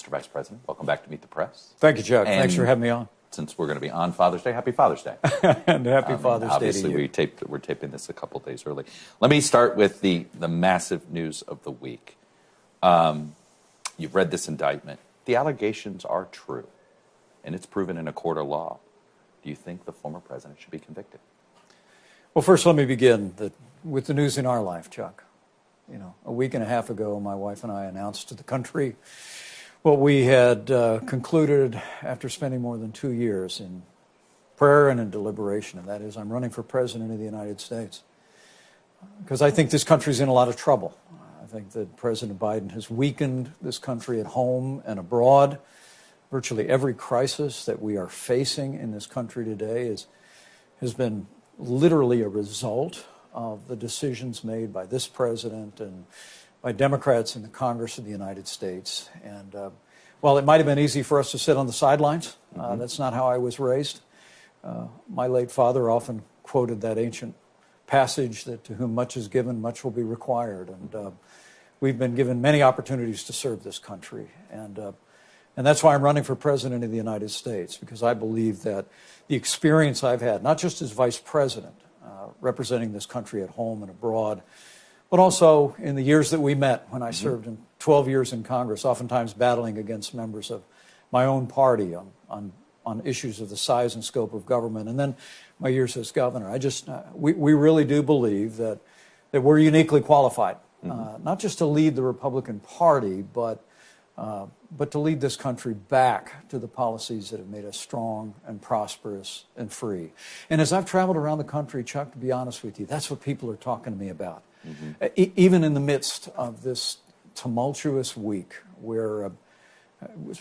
Mr. Vice President, welcome back to Meet the Press. Thank you, Chuck. And thanks for having me on. Since we're going to be on Father's Day, happy Father's Day. And happy Father's Day to you. Obviously, we're taping this a couple days early. Let me start with the massive news of the week. You've read this indictment. The allegations are true, and it's proven in a court of law. Do you think the former president should be convicted? Well, first, let me begin with the news in our life, Chuck. You know, a week and a half ago, my wife and I announced to the country what we had concluded after spending more than 2 years in prayer and in deliberation, and that is I'm running for president of the United States. Because I think this country's in a lot of trouble. I think that President Biden has weakened this country at home and abroad. Virtually every crisis that we are facing in this country today has been literally a result of the decisions made by this president and by Democrats in the Congress of the United States. And while it might have been easy for us to sit on the sidelines, that's not how I was raised. My late father often quoted that ancient passage that to whom much is given, much will be required. And we've been given many opportunities to serve this country. And that's why I'm running for president of the United States, because I believe that the experience I've had, not just as vice president, representing this country at home and abroad, but also in the years that we met when I served in 12 years in Congress, oftentimes battling against members of my own party on issues of the size and scope of government, and then my years as governor. We really do believe that we're uniquely qualified, not just to lead the Republican Party, but to lead this country back to the policies that have made us strong and prosperous and free. And as I've traveled around the country, Chuck, to be honest with you, that's what people are talking to me about. Even in the midst of this tumultuous week where it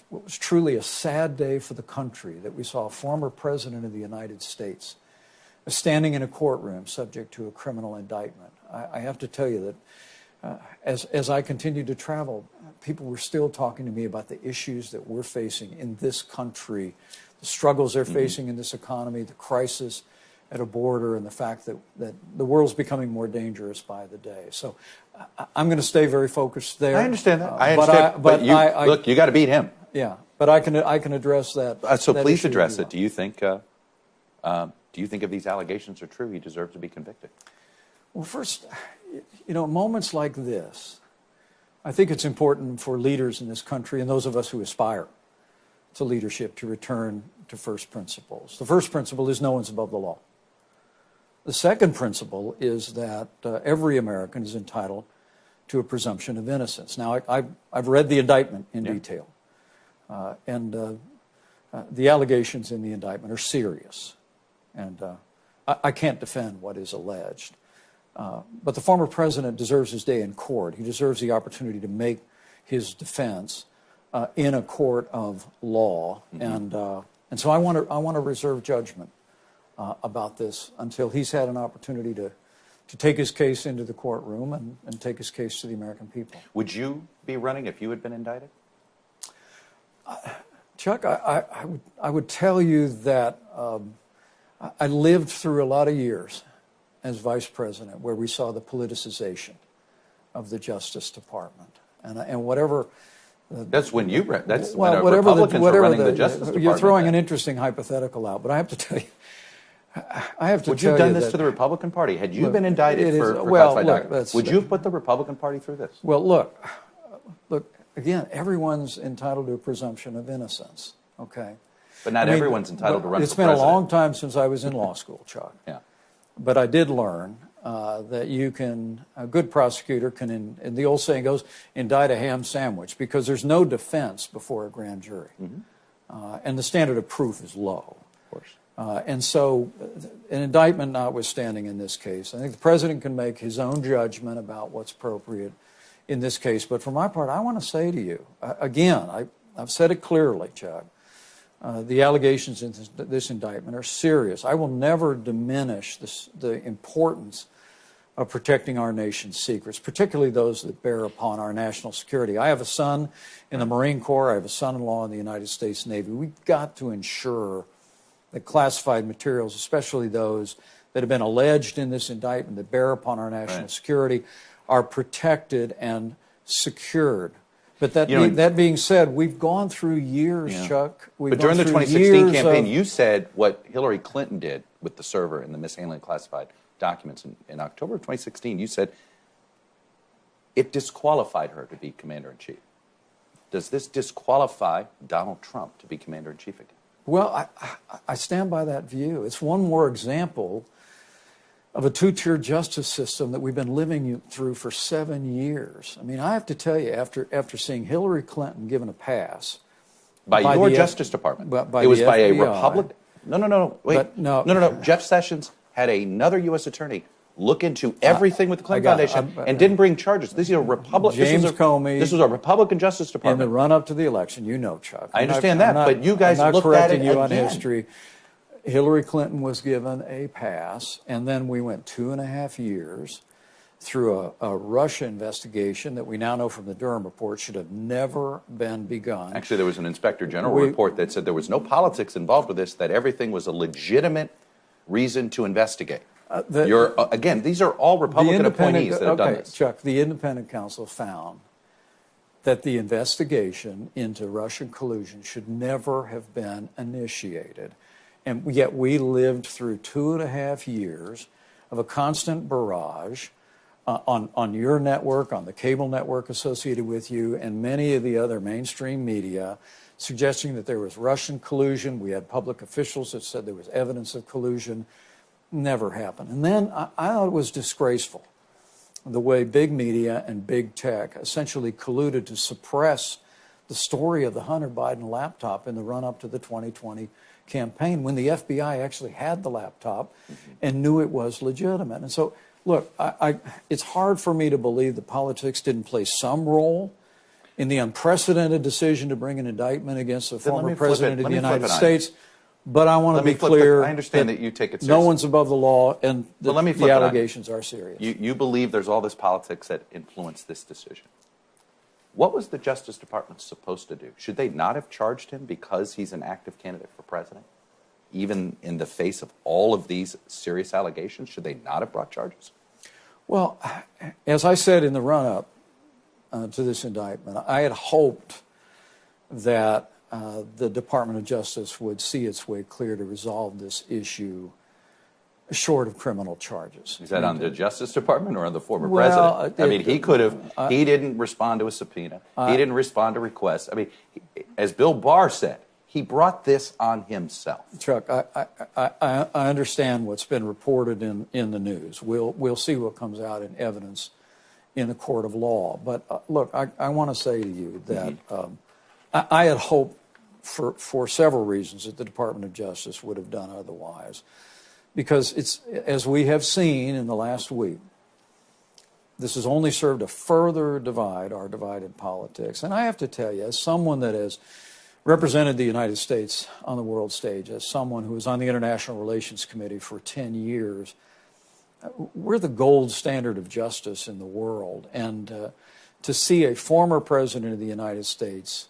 was truly a sad day for the country that we saw a former president of the United States standing in a courtroom subject to a criminal indictment. I have to tell you that as I continued to travel, people were still talking to me about the issues that we're facing in this country, the struggles they're facing in this economy, the crisis at a border, and the fact that the world's becoming more dangerous by the day. So I'm going to stay very focused there. I understand that. I understand. But look, you got to beat him. Yeah, but I can address that. So please address it. Do you think if these allegations are true, he deserves to be convicted? Well, first, you know, moments like this, I think it's important for leaders in this country and those of us who aspire to leadership to return to first principles. The first principle is no one's above the law. The second principle is that every American is entitled to a presumption of innocence. Now, I've read the indictment in detail, and the allegations in the indictment are serious, and I can't defend what is alleged. But the former president deserves his day in court. He deserves the opportunity to make his defense in a court of law, and so I want to reserve judgment about this until he's had an opportunity to take his case into the courtroom and take his case to the American people. Would you be running if you had been indicted? Chuck, I would tell you that I lived through a lot of years as vice president where we saw the politicization of the Justice Department, and whatever. That's when you read. That's when Republicans were running the Justice Department. You're throwing an interesting hypothetical out, but I have to tell you. Would you have done this to the Republican Party? Had you been indicted for classified documents, would you have put the Republican Party through this? Well, look, again, everyone's entitled to a presumption of innocence, okay? But not everyone's entitled to run for president. It's been a long time since I was in law school, Chuck. Yeah. But I did learn that a good prosecutor can, and the old saying goes, indict a ham sandwich, because there's no defense before a grand jury. And the standard of proof is low. Of course. And so an indictment notwithstanding in this case, I think the president can make his own judgment about what's appropriate in this case. But for my part, I want to say to you, again, I've said it clearly, Chuck, the allegations in this indictment are serious. I will never diminish the importance of protecting our nation's secrets, particularly those that bear upon our national security. I have a son in the Marine Corps. I have a son-in-law in the United States Navy. We've got to ensure that classified materials, especially those that have been alleged in this indictment that bear upon our national security, are protected and secured. But that being said, we've gone through years, Chuck. But during the 2016 campaign, you said what Hillary Clinton did with the server and the mishandling of classified documents in October of 2016. You said it disqualified her to be commander-in-chief. Does this disqualify Donald Trump to be commander-in-chief again? Well, I stand by that view. It's one more example of a two-tier justice system that we've been living through for 7 years. I mean, I have to tell you, after seeing Hillary Clinton given a pass by your Justice Department, it was by a Republican. No. Jeff Sessions had another U.S. attorney look into everything with the Clinton Foundation and didn't bring charges. This is a Republican. Comey. This was a Republican Justice Department. In the run-up to the election, Chuck. I understand that, but you guys looked at it again. On history. Hillary Clinton was given a pass, and then we went 2.5 years through a Russia investigation that we now know from the Durham report should have never been begun. Actually, there was an Inspector General report that said there was no politics involved with this, that everything was a legitimate reason to investigate. Again, these are all Republican appointees that have done this. Chuck, the independent counsel found that the investigation into Russian collusion should never have been initiated. And yet we lived through 2.5 years of a constant barrage on your network, on the cable network associated with you, and many of the other mainstream media suggesting that there was Russian collusion. We had public officials that said there was evidence of collusion. Never happened. And then I thought it was disgraceful the way big media and big tech essentially colluded to suppress the story of the Hunter Biden laptop in the run-up to the 2020 campaign when the FBI actually had the laptop and knew it was legitimate. And so, look, it's hard for me to believe that politics didn't play some role in the unprecedented decision to bring an indictment against the former president of the United States. But I want to be clear. I understand that you take it seriously. No one's above the law, and the allegations are serious. You believe there's all this politics that influenced this decision. What was the Justice Department supposed to do? Should they not have charged him because he's an active candidate for president? Even in the face of all of these serious allegations, should they not have brought charges? Well, as I said in the run-up to this indictment, I had hoped that the Department of Justice would see its way clear to resolve this issue short of criminal charges. Is that on the Justice Department or on the former president? I mean, he could have, he didn't respond to a subpoena. He didn't respond to requests. I mean, as Bill Barr said, he brought this on himself. Chuck, I understand what's been reported in the news. We'll see what comes out in evidence in a court of law. But look, I want to say to you that I had hoped for several reasons that the Department of Justice would have done otherwise. Because it's, as we have seen in the last week, this has only served to further divide our divided politics. And I have to tell you, as someone that has represented the United States on the world stage, as someone who was on the International Relations Committee for 10 years, we're the gold standard of justice in the world. And to see a former president of the United States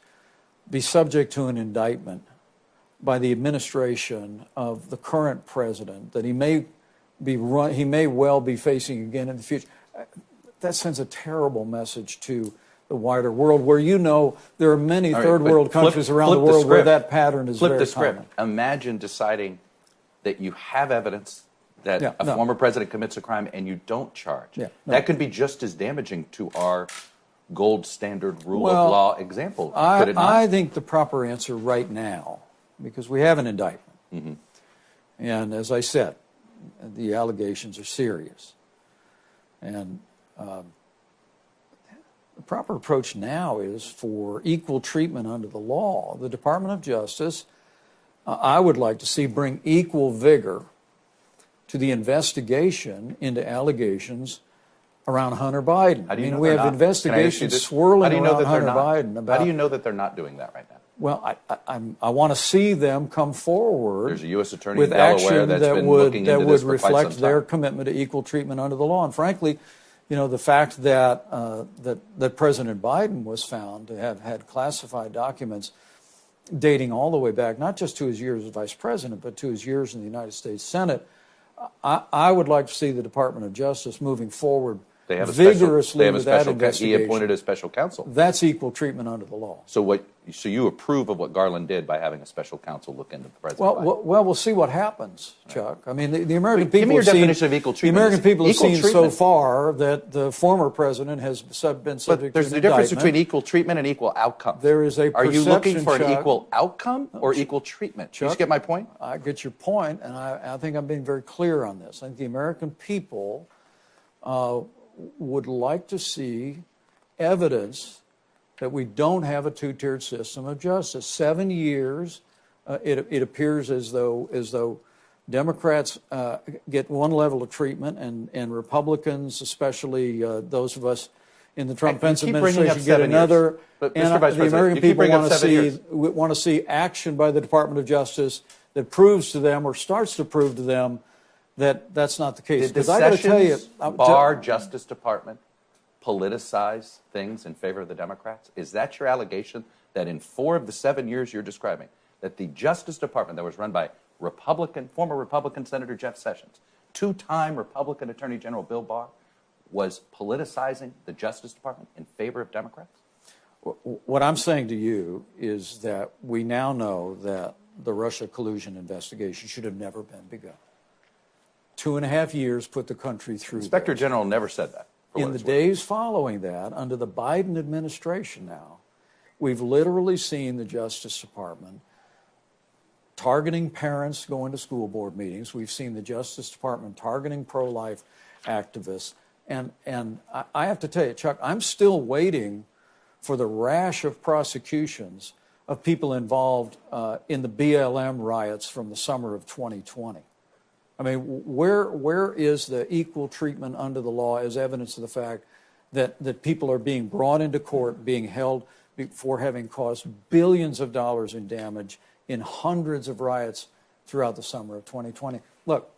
be subject to an indictment by the administration of the current president that he may well be facing again in the future, that sends a terrible message to the wider world, where there are many third world countries around the world where that pattern is very common. Imagine deciding that you have evidence that a former president commits a crime and you don't charge. That could be just as damaging to our gold standard rule of law example, could it not? I think the proper answer right now, because we have an indictment, and as I said, the allegations are serious, and the proper approach now is for equal treatment under the law. The Department of Justice, I would like to see bring equal vigor to the investigation into allegations around Hunter Biden. We have investigations swirling around Hunter Biden. How do you know that they're not doing that right now? Well, I want to see them come forward. There's a U.S. attorney in Delaware that's been looking into this for quite some time. That would reflect their commitment to equal treatment under the law. And frankly, the fact that that President Biden was found to have had classified documents dating all the way back, not just to his years as vice president, but to his years in the United States Senate, I would like to see the Department of Justice moving forward They have vigorously a with that special. He investigation. appointed a special counsel. That's equal treatment under the law. So you approve of what Garland did by having a special counsel look into the president? Well, we'll see what happens, Chuck. I mean, the American people. Give me your definition of equal treatment. The American people have seen treatment. so far that the former president has been subject to an There's a indictment. difference between equal treatment and equal outcome. There is a Are you looking for perception, an Chuck, equal outcome or equal treatment? Do you Chuck, get my point? I get your point, and I think I'm being very clear on this. I think the American people would like to see evidence that we don't have a two-tiered system of justice. 7 years, it appears as though Democrats get one level of treatment, and Republicans, especially those of us in the Trump-Pence administration, get another. But, and Mr. Vice the American people people want to see action by the Department of Justice that proves to them or starts to prove to them that that's not the case. Did the I got to tell you, bar Justice Department politicize things in favor of the Democrats? Is that your allegation, that in 4 of the 7 years you're describing, that the Justice Department that was run by former Republican Senator Jeff Sessions, 2-time Republican Attorney General Bill Barr, was politicizing the Justice Department in favor of Democrats? What I'm saying to you is that we now know that the Russia collusion investigation should have never been begun. 2.5 years put the country through. Inspector General never said that. In the days following that, under the Biden administration now, we've literally seen the Justice Department targeting parents going to school board meetings. We've seen the Justice Department targeting pro-life activists. And I have to tell you, Chuck, I'm still waiting for the rash of prosecutions of people involved in the BLM riots from the summer of 2020. I mean, where is the equal treatment under the law as evidence of the fact that people are being brought into court, being held for having caused billions of dollars in damage in hundreds of riots throughout the summer of 2020? Look,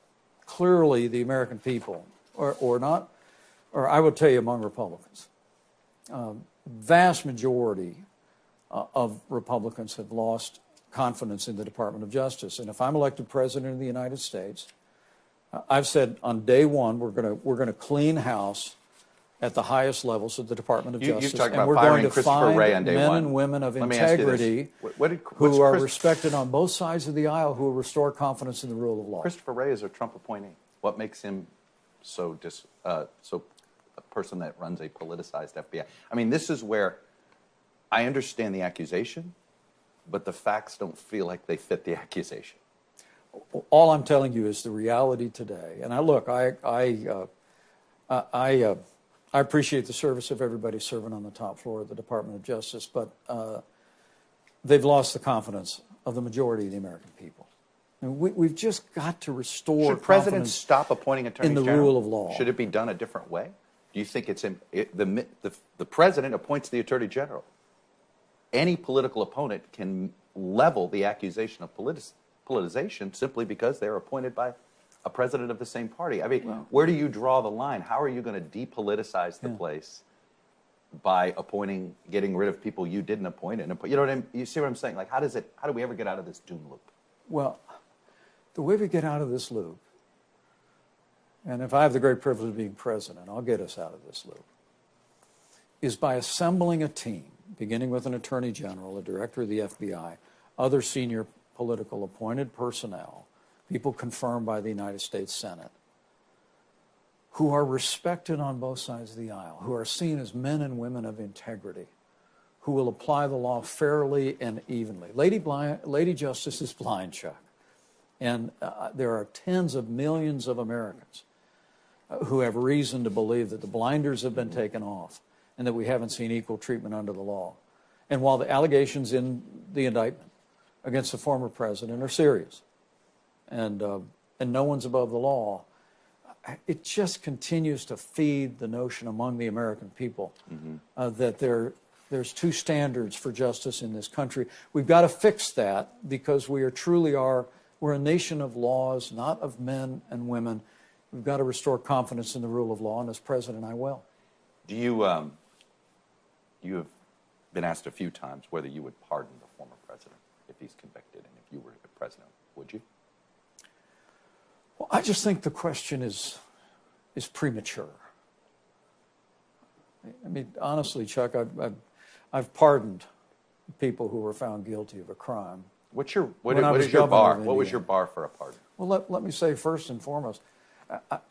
clearly the American people, or I would tell you among Republicans, vast majority of Republicans have lost confidence in the Department of Justice. And if I'm elected president of the United States, I've said on day one we're going to clean house at the highest levels of the Department of Justice, talked and about we're firing going to Christopher find Wray on day men one. and women of Let me ask you this. integrity What's who are respected on both sides of the aisle, who will restore confidence in the rule of law. Christopher Wray is a Trump appointee. What makes him so a person that runs a politicized FBI? I mean, this is where I understand the accusation, but the facts don't feel like they fit the accusation. All I'm telling you is the reality today. And I appreciate the service of everybody serving on the top floor of the Department of Justice, but they've lost the confidence of the majority of the American people. And we've just got to restore Should presidents stop appointing attorneys in the general? rule of law. Should it be done a different way? Do you think the president appoints the attorney general? Any political opponent can level the accusation of politicization simply because they're appointed by a president of the same party. I mean, where do you draw the line? How are you going to depoliticize the place by getting rid of people you didn't appoint? And you know what you see what I'm saying? Like, how do we ever get out of this doom loop? Well, the way we get out of this loop, and if I have the great privilege of being president, I'll get us out of this loop, is by assembling a team, beginning with an attorney general, a director of the FBI, other senior political appointed personnel, people confirmed by the United States Senate, who are respected on both sides of the aisle, who are seen as men and women of integrity, who will apply the law fairly and evenly. Lady Justice is blind, Chuck. And there are tens of millions of Americans who have reason to believe that the blinders have been taken off and that we haven't seen equal treatment under the law. And while the allegations in the indictment against the former president are serious, and no one's above the law, it just continues to feed the notion among the American people that there's two standards for justice in this country. We've got to fix that because we're a nation of laws, not of men and women. We've got to restore confidence in the rule of law, and as president, I will. Do you have been asked a few times whether you would pardon the former president if he's convicted, and if you were president, would you? Well, I just think the question is premature. I mean, honestly, Chuck, I've pardoned people who were found guilty of a crime. What is was your bar? governor of What was Indiana. your bar for a pardon? Well, let me say first and foremost,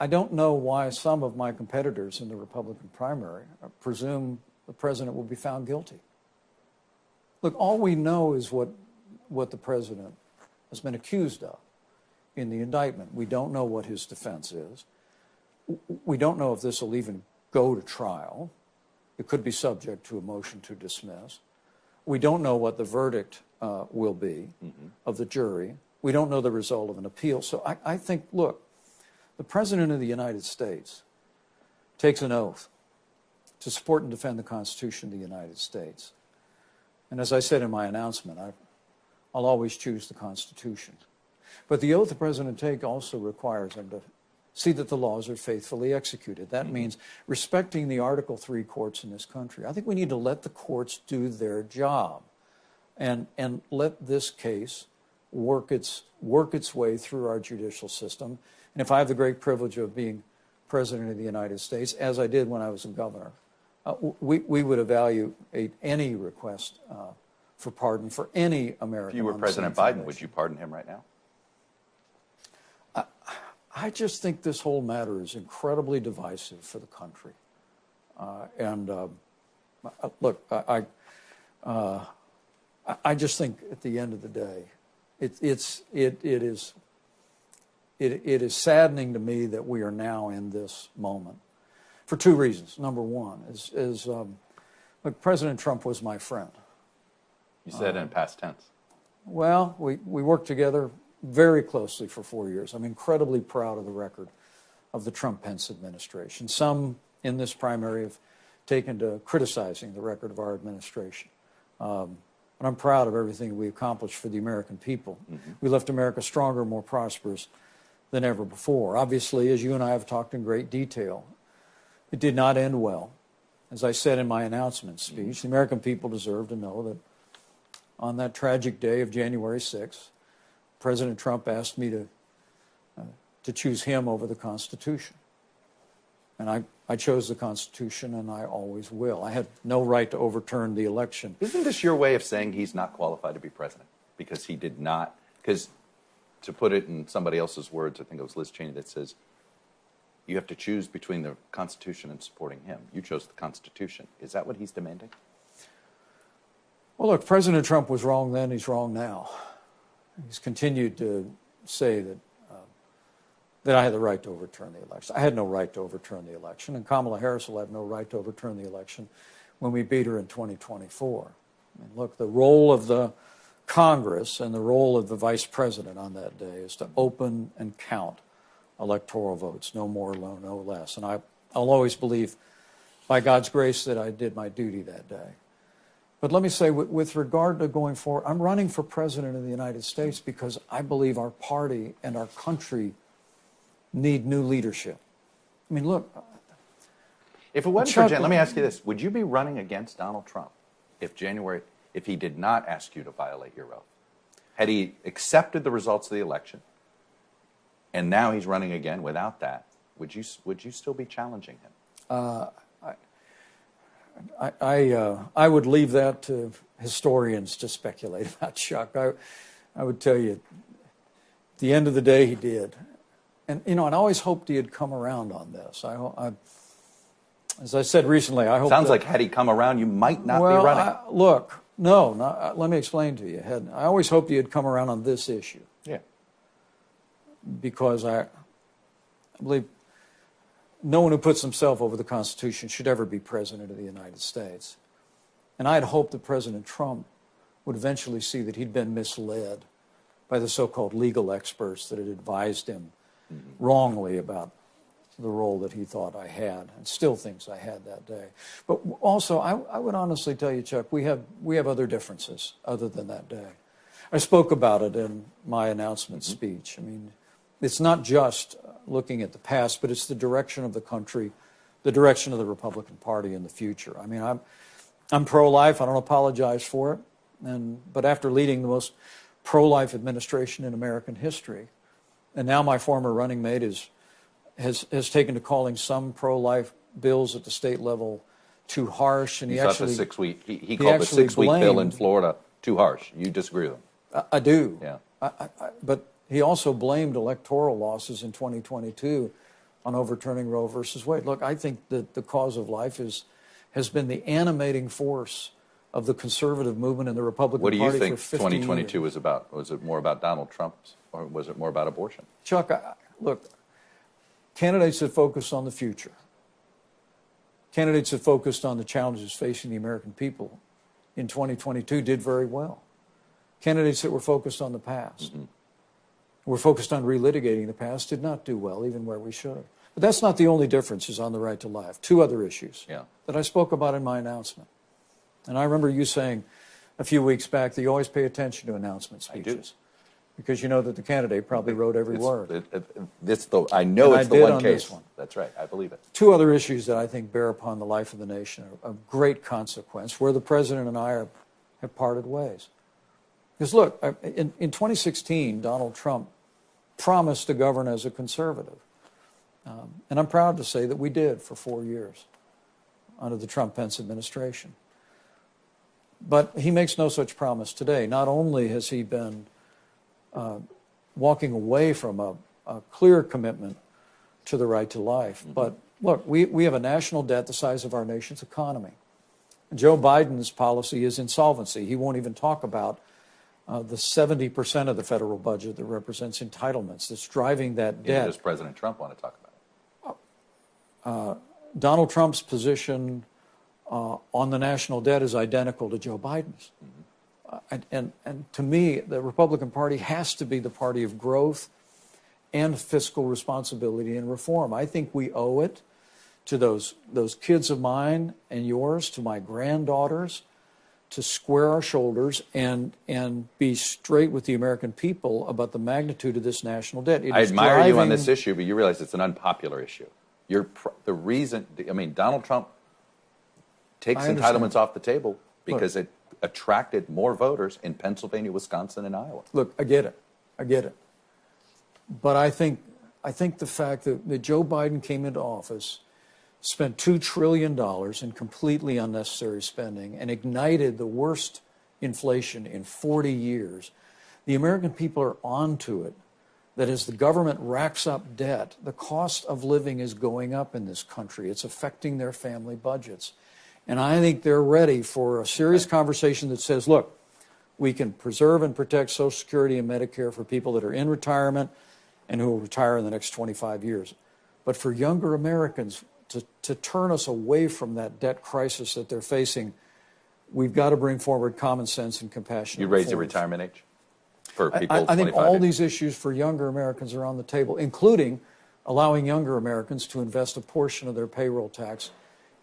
I don't know why some of my competitors in the Republican primary presume the president will be found guilty. Look, all we know is what the president has been accused of in the indictment. We don't know what his defense is. We don't know if this will even go to trial. It could be subject to a motion to dismiss. We don't know what the verdict will be of the jury. We don't know the result of an appeal. So I think, look, the President of the United States takes an oath to support and defend the Constitution of the United States. And as I said in my announcement, I'll always choose the Constitution. But the oath the President takes also requires him to see that the laws are faithfully executed. That means respecting the Article III courts in this country. I think we need to let the courts do their job and let this case work its way through our judicial system. And if I have the great privilege of being President of the United States, as I did when I was a governor, we would evaluate any request for pardon for any American. If you were President Biden, would you pardon him right now? I just think this whole matter is incredibly divisive for the country. Look, I just think at the end of the day, it is saddening to me that we are now in this moment for two reasons. Number one is look, President Trump was my friend. You said in past tense. Well, we worked together very closely for 4 years. I'm incredibly proud of the record of the Trump-Pence administration. Some in this primary have taken to criticizing the record of our administration. But I'm proud of everything we accomplished for the American people. We left America stronger, more prosperous than ever before. Obviously, as you and I have talked in great detail, it did not end well. As I said in my announcement speech, the American people deserve to know that on that tragic day of January 6th, President Trump asked me to choose him over the Constitution. And I chose the Constitution, and I always will. I had no right to overturn the election. Isn't this your way of saying he's not qualified to be president? Because he did not, because to put it in somebody else's words, I think it was Liz Cheney that says, you have to choose between the Constitution and supporting him. You chose the Constitution. Is that what he's demanding? Well, look, President Trump was wrong then, he's wrong now. He's continued to say that I had the right to overturn the election. I had no right to overturn the election, and Kamala Harris will have no right to overturn the election when we beat her in 2024. I mean, look, the role of the Congress and the role of the Vice President on that day is to open and count electoral votes, no more, no less. And I'll always believe, by God's grace, that I did my duty that day. But let me say, with regard to going forward, I'm running for President of the United States because I believe our party and our country need new leadership. I mean, look. If it wasn't for Jan, let me ask you this. Would you be running against Donald Trump if he did not ask you to violate your oath? Had he accepted the results of the election, and now he's running again without that, would you still be challenging him? I would leave that to historians to speculate about, Chuck. I would tell you, at the end of the day, he did. And, you know, I always hoped he had come around on this. As I said recently, I hope. Sounds like had he come around, you might not be running. Look, let me explain to you. I always hoped he had come around on this issue. Yeah. Because I believe no one who puts himself over the Constitution should ever be President of the United States. And I had hoped that President Trump would eventually see that he'd been misled by the so-called legal experts that had advised him wrongly about the role that he thought I had and still thinks I had that day. But also, I would honestly tell you, Chuck, we have other differences other than that day. I spoke about it in my announcement speech. I mean, it's not just looking at the past, but it's the direction of the country, the direction of the Republican Party in the future. I mean, I'm pro-life. I don't apologize for it. But after leading the most pro-life administration in American history, and now my former running mate has taken to calling some pro-life bills at the state level too harsh, and You he thought actually the 6 week, he called the actually 6 week bill in blamed- Florida too harsh. You disagree with him? I do. Yeah. But he also blamed electoral losses in 2022 on overturning Roe versus Wade. Look, I think that the cause of life has been the animating force of the conservative movement in the Republican What do Party you think for 50 2022 years. was about? Was it more about Donald Trump's, or was it more about abortion? Chuck, look, candidates that focused on the future, candidates that focused on the challenges facing the American people in 2022 did very well. Candidates that were focused on the past, were focused on relitigating the past, did not do well, even where we should have. But that's not the only differences on the right to life. Two other issues that I spoke about in my announcement. And I remember you saying a few weeks back that you always pay attention to announcement speeches. Because you know that the candidate probably wrote every word. I know it's the one case. This one. That's right. I believe it. Two other issues that I think bear upon the life of the nation of great consequence, where the president and I have parted ways. Because look, in 2016, Donald Trump promised to govern as a conservative. And I'm proud to say that we did for 4 years under the Trump-Pence administration. But he makes no such promise today. Not only has he been walking away from a clear commitment to the right to life, but look, we have a national debt the size of our nation's economy. Joe Biden's policy is insolvency. He won't even talk about the 70% of the federal budget that represents entitlements that's driving that debt. Does President Trump want to talk about it? Donald Trump's position on the national debt is identical to Joe Biden's. And to me, the Republican Party has to be the party of growth and fiscal responsibility and reform. I think we owe it to those kids of mine and yours, to my granddaughters, to square our shoulders and be straight with the American people about the magnitude of this national debt. I admire you on this issue, but you realize it's an unpopular issue. The reason, Donald Trump takes entitlements off the table because it attracted more voters in Pennsylvania, Wisconsin, and Iowa. Look, I get it. But I think the fact that Joe Biden came into office, spent $2 trillion in completely unnecessary spending, and ignited the worst inflation in 40 years, the American people are onto it. That as the government racks up debt, the cost of living is going up in this country. It's affecting their family budgets. And I think they're ready for a serious conversation that says, look, we can preserve and protect Social Security and Medicare for people that are in retirement and who will retire in the next 25 years. But for younger Americans, to turn us away from that debt crisis that they're facing, we've got to bring forward common sense and compassion. You raise the retirement age for people I think 25 all years. these issues for younger Americans are on the table, including allowing younger Americans to invest a portion of their payroll tax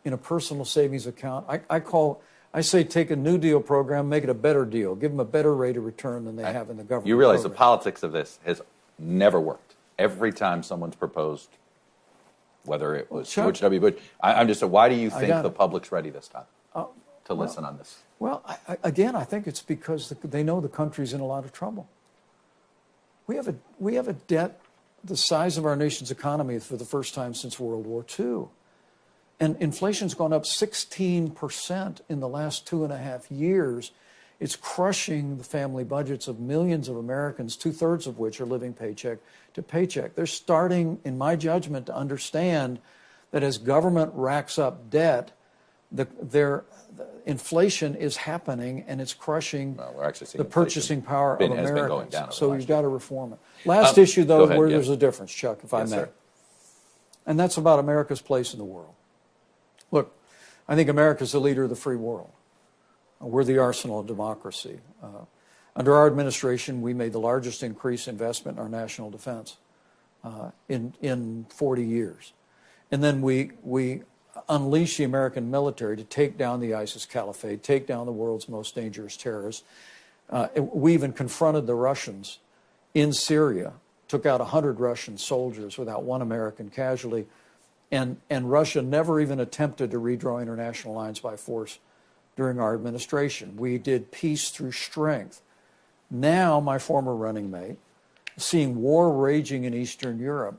in a personal savings account. I say take a New Deal program, make it a better deal, give them a better rate of return than they have in the government. You realize program. the politics of this has never worked. Every time someone's proposed, whether it was George W. Bush, I'm just saying, why do you think the public's ready this time to listen on this? Well, I think it's because they know the country's in a lot of trouble. We have a debt the size of our nation's economy for the first time since World War II. And inflation's gone up 16% in the last 2.5 years. It's crushing the family budgets of millions of Americans, 2/3 of which are living paycheck to paycheck. They're starting, in my judgment, to understand that as government racks up debt, their inflation is happening and it's crushing the purchasing power of Americans. So you've got to reform it. Last issue, though, where there's a difference, Chuck, if I may. Sir. And that's about America's place in the world. Look, I think America's the leader of the free world. We're the arsenal of democracy. Under our administration, we made the largest increase in investment in our national defense in 40 years. And then we unleashed the American military to take down the ISIS caliphate, take down the world's most dangerous terrorists. We even confronted the Russians in Syria, took out 100 Russian soldiers without one American casualty. And Russia never even attempted to redraw international lines by force during our administration. We did peace through strength. Now, my former running mate, seeing war raging in Eastern Europe,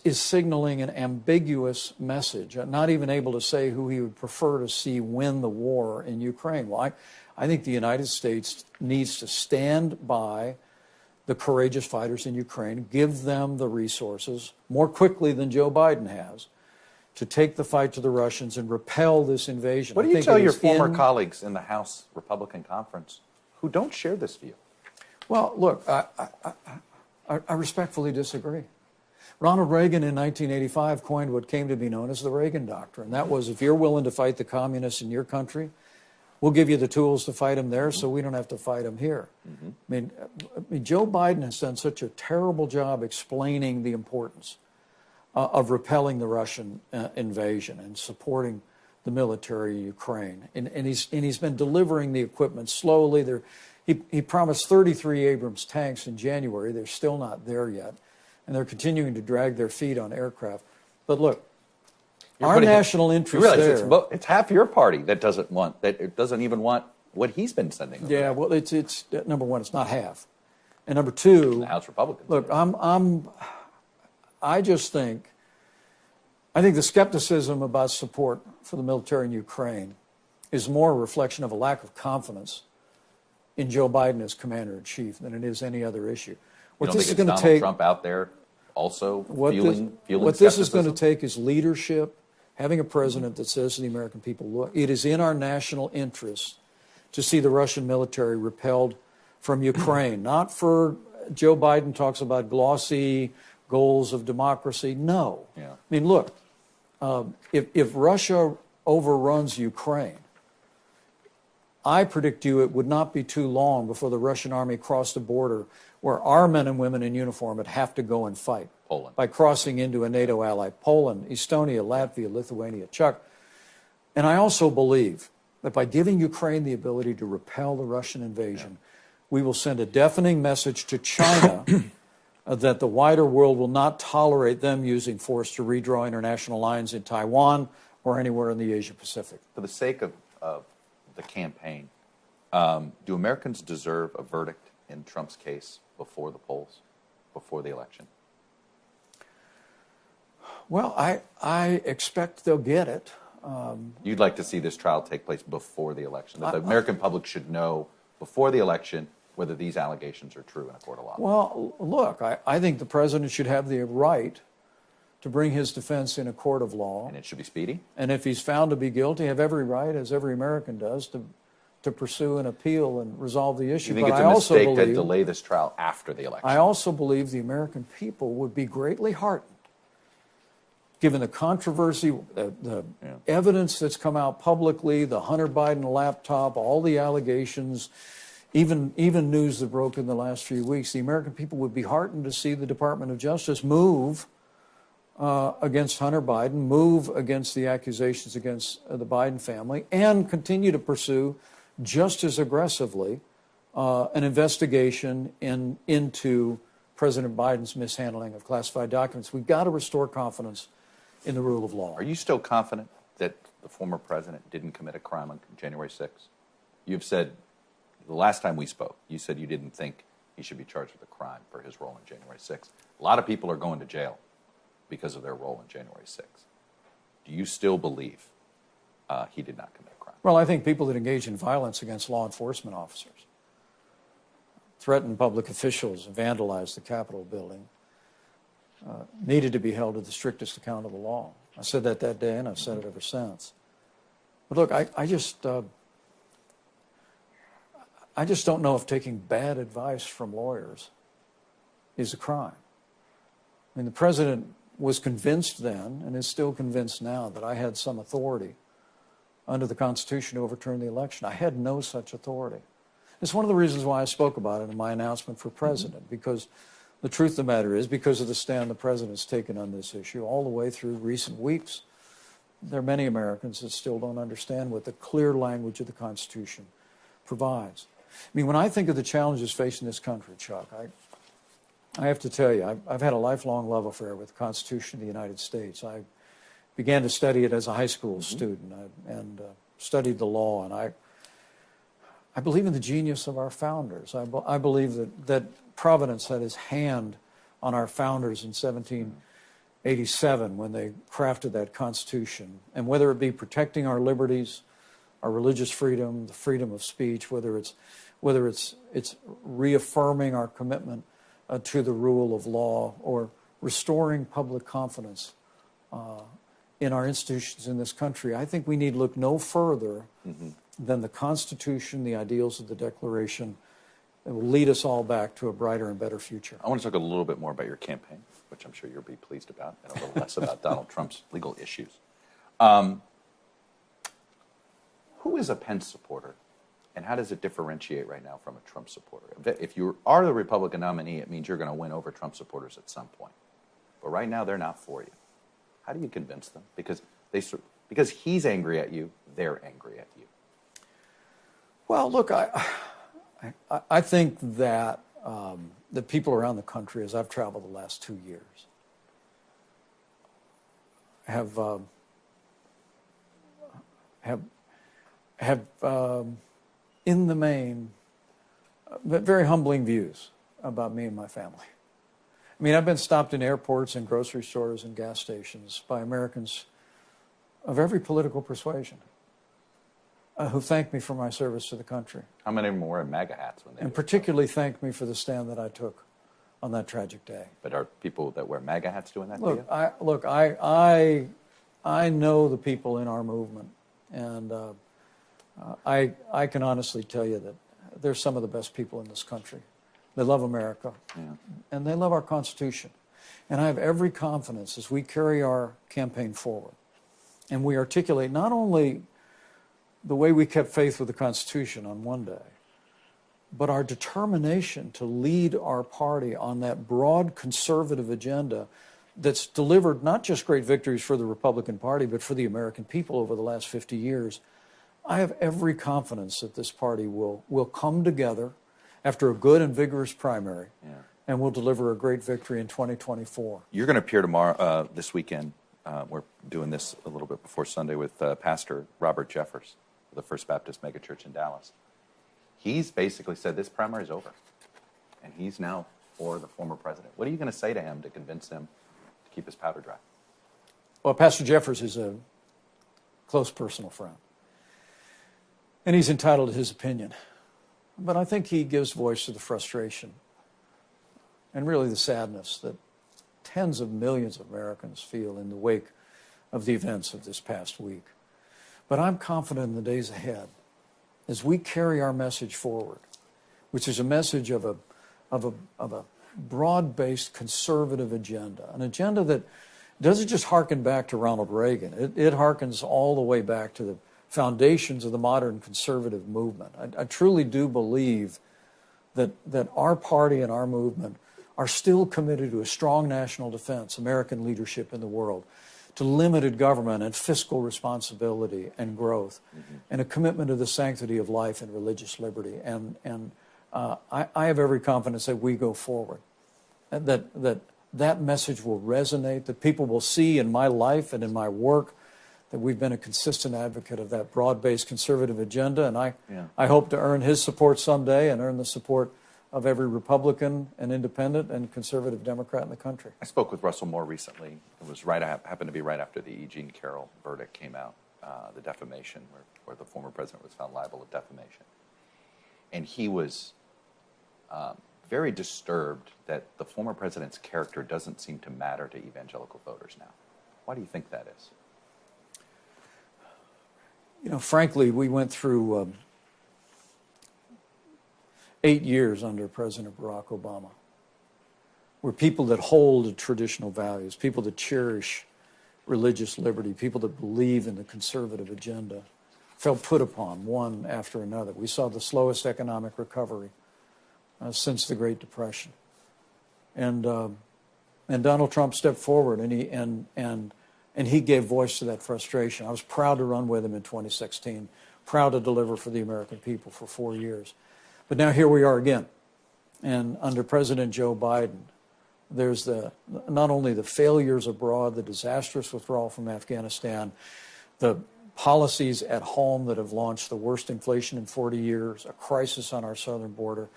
is signaling an ambiguous message, not even able to say who he would prefer to see win the war in Ukraine. Well, I think the United States needs to stand by the courageous fighters in Ukraine, give them the resources more quickly than Joe Biden has to take the fight to the Russians and repel this invasion. What do you tell your former colleagues in the House Republican Conference who don't share this view? Well, look, I respectfully disagree. Ronald Reagan in 1985 coined what came to be known as the Reagan Doctrine. That was, if you're willing to fight the communists in your country, we'll give you the tools to fight them there so we don't have to fight them here. I mean, Joe Biden has done such a terrible job explaining the importance of repelling the Russian invasion and supporting the military in Ukraine. And he's been delivering the equipment slowly. He promised 33 Abrams tanks in January. They're still not there yet. And they're continuing to drag their feet on aircraft. But look, our national interest there. It's half your party that doesn't want, that it doesn't even want what he's been sending over. Yeah, well, it's number one, it's not half. And number two, the House Republicans. Look, I think the skepticism about support for the military in Ukraine is more a reflection of a lack of confidence in Joe Biden as commander-in-chief than it is any other issue. What this is going to take, Trump out there also feeling what this is going to take is leadership, having a president that says to the American people, look, it is in our national interest to see the Russian military repelled from Ukraine. Not for, Joe Biden talks about glossy goals of democracy. No. Yeah. I mean, look, if Russia overruns Ukraine, I predict you it would not be too long before the Russian army crossed the border where our men and women in uniform would have to go and fight. Poland. By crossing into a NATO ally. Poland, Estonia, Latvia, Lithuania, Chuck. And I also believe that by giving Ukraine the ability to repel the Russian invasion, we will send a deafening message to China that the wider world will not tolerate them using force to redraw international lines in Taiwan or anywhere in the Asia Pacific. For the sake of the campaign, do Americans deserve a verdict in Trump's case before the polls, before the election? Well, I expect they'll get it. You'd like to see this trial take place before the election, that the American public should know before the election whether these allegations are true in a court of law. Well, look, I think the president should have the right to bring his defense in a court of law. And it should be speedy? And if he's found to be guilty, have every right, as every American does, to pursue an appeal and resolve the issue. You think it's a mistake to delay this trial after the election? I also believe the American people would be greatly heartened, given the controversy, the evidence that's come out publicly, the Hunter Biden laptop, all the allegations, even news that broke in the last few weeks. The American people would be heartened to see the Department of Justice move against Hunter Biden, move against the accusations against the Biden family, and continue to pursue just as aggressively an investigation into President Biden's mishandling of classified documents. We've got to restore confidence in the rule of law. Are you still confident that the former president didn't commit a crime on January 6th? You've said, the last time we spoke, you said you didn't think he should be charged with a crime for his role in January 6th. A lot of people are going to jail because of their role in January 6th. Do you still believe he did not commit a crime? Well, I think people that engage in violence against law enforcement officers, threaten public officials, vandalize the Capitol building, needed to be held to the strictest account of the law. I said that day, and I've said it ever since. But look, I just don't know if taking bad advice from lawyers is a crime. I mean, the president was convinced then, and is still convinced now, that I had some authority under the Constitution to overturn the election. I had no such authority. It's one of the reasons why I spoke about it in my announcement for president, because the truth of the matter is, because of the stand the president's taken on this issue all the way through recent weeks, there are many Americans that still don't understand what the clear language of the Constitution provides. I mean, when I think of the challenges facing this country, Chuck, I have to tell you, I've had a lifelong love affair with the Constitution of the United States. I began to study it as a high school student and studied the law, and I believe in the genius of our founders. I believe that Providence had his hand on our founders in 1787 87 when they crafted that Constitution, and whether it be protecting our liberties, our religious freedom, the freedom of speech, whether it's reaffirming our commitment to the rule of law, or restoring public confidence in our institutions in this country, I think we need look no further than the Constitution, the ideals of the Declaration, that will lead us all back to a brighter and better future. I want to talk a little bit more about your campaign, which I'm sure you'll be pleased about, and a little less about Donald Trump's legal issues. Who is a Pence supporter, and how does it differentiate right now from a Trump supporter? If you are the Republican nominee, it means you're going to win over Trump supporters at some point. But right now, they're not for you. How do you convince them? Because he's angry at you, they're angry at you. Well, look, I think that the people around the country, as I've traveled the last 2 years, have in the main, very humbling views about me and my family. I mean, I've been stopped in airports and grocery stores and gas stations by Americans of every political persuasion who thanked me for my service to the country. How many more wearing MAGA hats when they and particularly thanked me for the stand that I took on that tragic day. But are people that wear MAGA hats doing that Look, to you? I know the people in our movement, and I can honestly tell you that they're some of the best people in this country. They love America, and they love our Constitution. And I have every confidence as we carry our campaign forward, and we articulate not only the way we kept faith with the Constitution on one day, but our determination to lead our party on that broad conservative agenda that's delivered not just great victories for the Republican Party, but for the American people over the last 50 years. I have every confidence that this party will come together after a good and vigorous primary, and will deliver a great victory in 2024. You're going to appear tomorrow, this weekend. We're doing this a little bit before Sunday with Pastor Robert Jeffers, the First Baptist megachurch in Dallas. He's basically said this primary is over, and he's now for the former president. What are you going to say to him to convince him to keep his powder dry? Well, Pastor Jeffers is a close personal friend, and he's entitled to his opinion. But I think he gives voice to the frustration and really the sadness that tens of millions of Americans feel in the wake of the events of this past week. But I'm confident in the days ahead as we carry our message forward, which is a message of a broad-based conservative agenda, an agenda that doesn't just harken back to Ronald Reagan. It harkens all the way back to the foundations of the modern conservative movement. I truly do believe that our party and our movement are still committed to a strong national defense, American leadership in the world, to limited government and fiscal responsibility and growth, and a commitment to the sanctity of life and religious liberty. And I have every confidence that we go forward, that message will resonate, that people will see in my life and in my work that we've been a consistent advocate of that broad-based conservative agenda, and I hope to earn his support someday and earn the support of every Republican and independent and conservative Democrat in the country. I spoke with Russell Moore recently. It was happened to be right after the E. Jean Carroll verdict came out, the defamation, where the former president was found liable of defamation. And he was very disturbed that the former president's character doesn't seem to matter to evangelical voters now. Why do you think that is? You know, frankly, we went through 8 years under President Barack Obama, where people that hold traditional values, people that cherish religious liberty, people that believe in the conservative agenda, felt put upon one after another. We saw the slowest economic recovery since the Great Depression, and Donald Trump stepped forward and he gave voice to that frustration. I was proud to run with him in 2016, proud to deliver for the American people for 4 years. But now here we are again. And under President Joe Biden, there's not only the failures abroad, the disastrous withdrawal from Afghanistan, the policies at home that have launched the worst inflation in 40 years, a crisis on our southern border,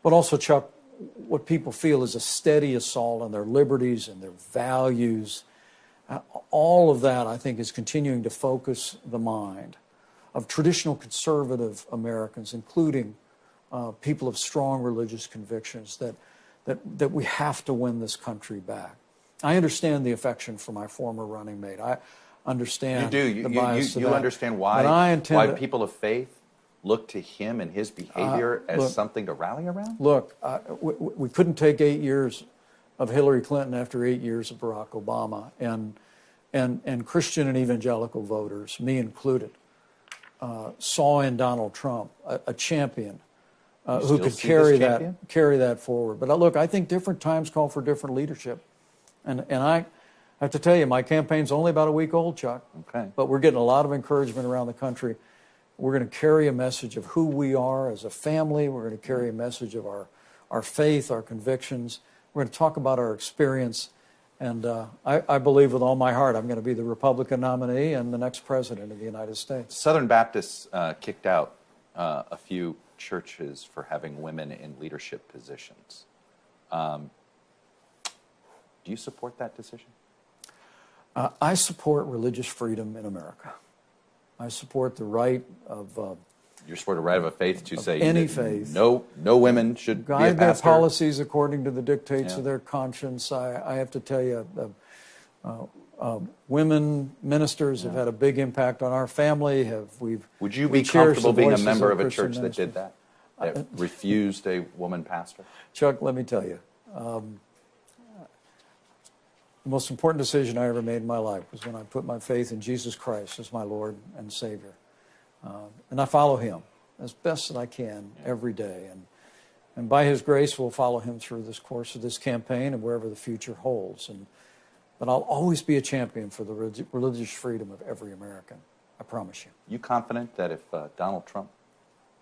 but also, Chuck, what people feel is a steady assault on their liberties and their values. All of that, I think, is continuing to focus the mind of traditional conservative Americans, including people of strong religious convictions, that we have to win this country back. I understand the affection for my former running mate. I understand the bias to you that. understand But why people of faith look to him and his behavior as something to rally around? Look, we couldn't take 8 years of Hillary Clinton after 8 years of Barack Obama, and Christian and evangelical voters, me included, saw in Donald Trump a champion who could carry that forward. But look, I think different times call for different leadership, and I have to tell you, my campaign's only about a week old, Chuck. Okay. But we're getting a lot of encouragement around the country. We're going to carry a message of who we are as a family. We're going to carry a message of our faith, our convictions. We're going to talk about our experience. And I believe with all my heart I'm going to be the Republican nominee and the next president of the United States. Southern Baptists kicked out a few churches for having women in leadership positions. Do you support that decision? I support religious freedom in America. I support the right of You support a right of a faith to say any faith. No women should be a guide their pastor. policies according to the dictates of their conscience. I have to tell you, women ministers have had a big impact on our family. Would you be comfortable being a member of a church that did that? That refused a woman pastor? Chuck, let me tell you, the most important decision I ever made in my life was when I put my faith in Jesus Christ as my Lord and Savior. And I follow him as best that I can every day. And by his grace, we'll follow him through this course of this campaign and wherever the future holds. But I'll always be a champion for the religious freedom of every American. I promise you. You confident that if Donald Trump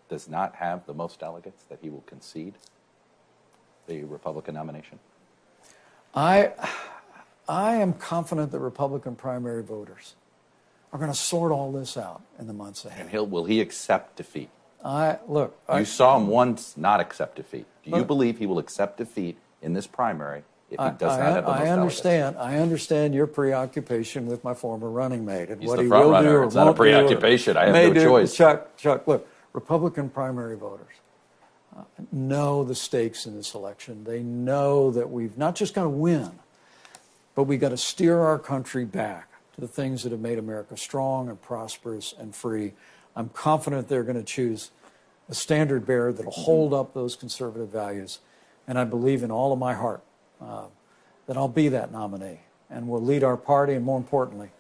does not have the most delegates, that he will concede the Republican nomination? I am confident that Republican primary voters are going to sort all this out in the months ahead. And will he accept defeat? You saw him once not accept defeat. Do you believe he will accept defeat in this primary if he does not have the most delegates? I understand your preoccupation with my former running mate and He's what the he front will runner. do or It's not a won't do. preoccupation. I have no choice. Chuck, look, Republican primary voters know the stakes in this election. They know that we've not just got to win, but we've got to steer our country back to the things that have made America strong and prosperous and free. I'm confident they're going to choose a standard bearer that will hold up those conservative values. And I believe in all of my heart that I'll be that nominee and will lead our party and, more importantly,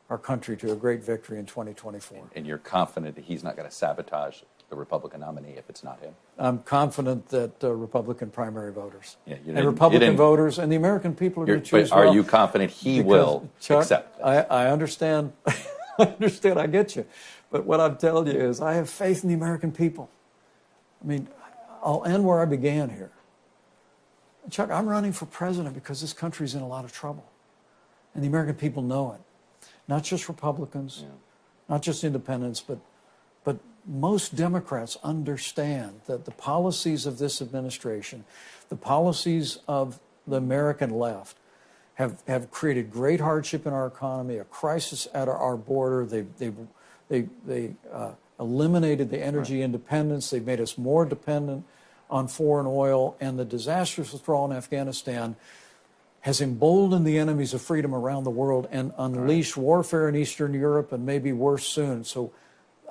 our country to a great victory in 2024. And you're confident that he's not going to sabotage the Republican nominee if it's not him? I'm confident that Republican primary voters and Republican voters and the American people are going to choose. But are you confident he will accept that? I understand. I understand. I get you. But what I'm telling you is I have faith in the American people. I mean, I'll end where I began here. Chuck, I'm running for president because this country's in a lot of trouble. And the American people know it. Not just Republicans, not just independents, but most Democrats understand that the policies of this administration, the policies of the American left, have created great hardship in our economy, a crisis at our border. They eliminated the energy independence. They've made us more dependent on foreign oil, and the disastrous withdrawal in Afghanistan has emboldened the enemies of freedom around the world and unleashed warfare in Eastern Europe and maybe worse soon. So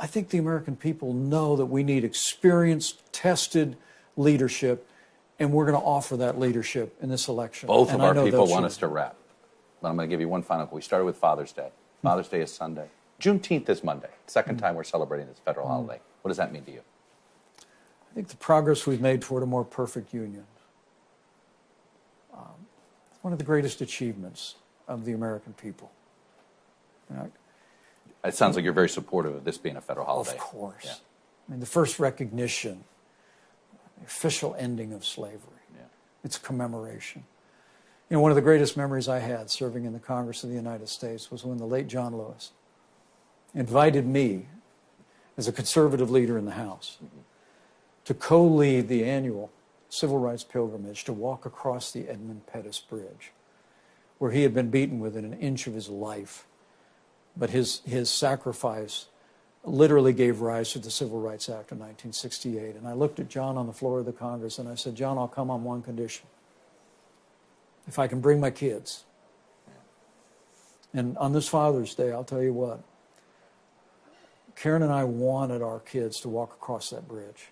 I think the American people know that we need experienced, tested leadership, and we're going to offer that leadership in this election. Both of our people want us to wrap. But I'm going to give you one final. We started with Father's Day. Father's Day is Sunday. Juneteenth is Monday. Second time we're celebrating this federal holiday. What does that mean to you? I think the progress we've made toward a more perfect union. It's one of the greatest achievements of the American people. It sounds like you're very supportive of this being a federal holiday. Of course. Yeah. I mean, the first recognition, the official ending of slavery. Yeah. It's commemoration. You know, one of the greatest memories I had serving in the Congress of the United States was when the late John Lewis invited me, as a conservative leader in the House, to co-lead the annual civil rights pilgrimage to walk across the Edmund Pettus Bridge, where he had been beaten within an inch of his life. But his sacrifice literally gave rise to the Civil Rights Act of 1968. And I looked at John on the floor of the Congress and I said, John, I'll come on one condition. If I can bring my kids. And on this Father's Day, I'll tell you what, Karen and I wanted our kids to walk across that bridge.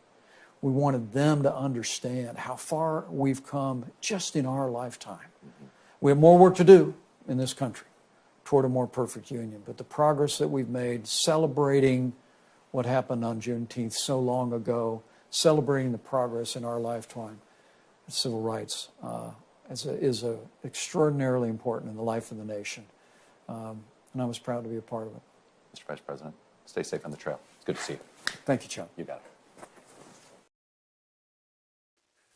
We wanted them to understand how far we've come just in our lifetime. We have more work to do in this country toward a more perfect union, but the progress that we've made, celebrating what happened on Juneteenth so long ago, celebrating the progress in our lifetime, civil rights is extraordinarily important in the life of the nation, and I was proud to be a part of it. Mr. Vice President, stay safe on the trail. It's good to see you. Thank you, Chuck. You got it.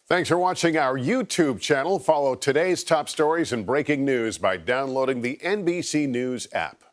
Thanks for watching our YouTube channel. Follow today's top stories and breaking news by downloading the NBC News app.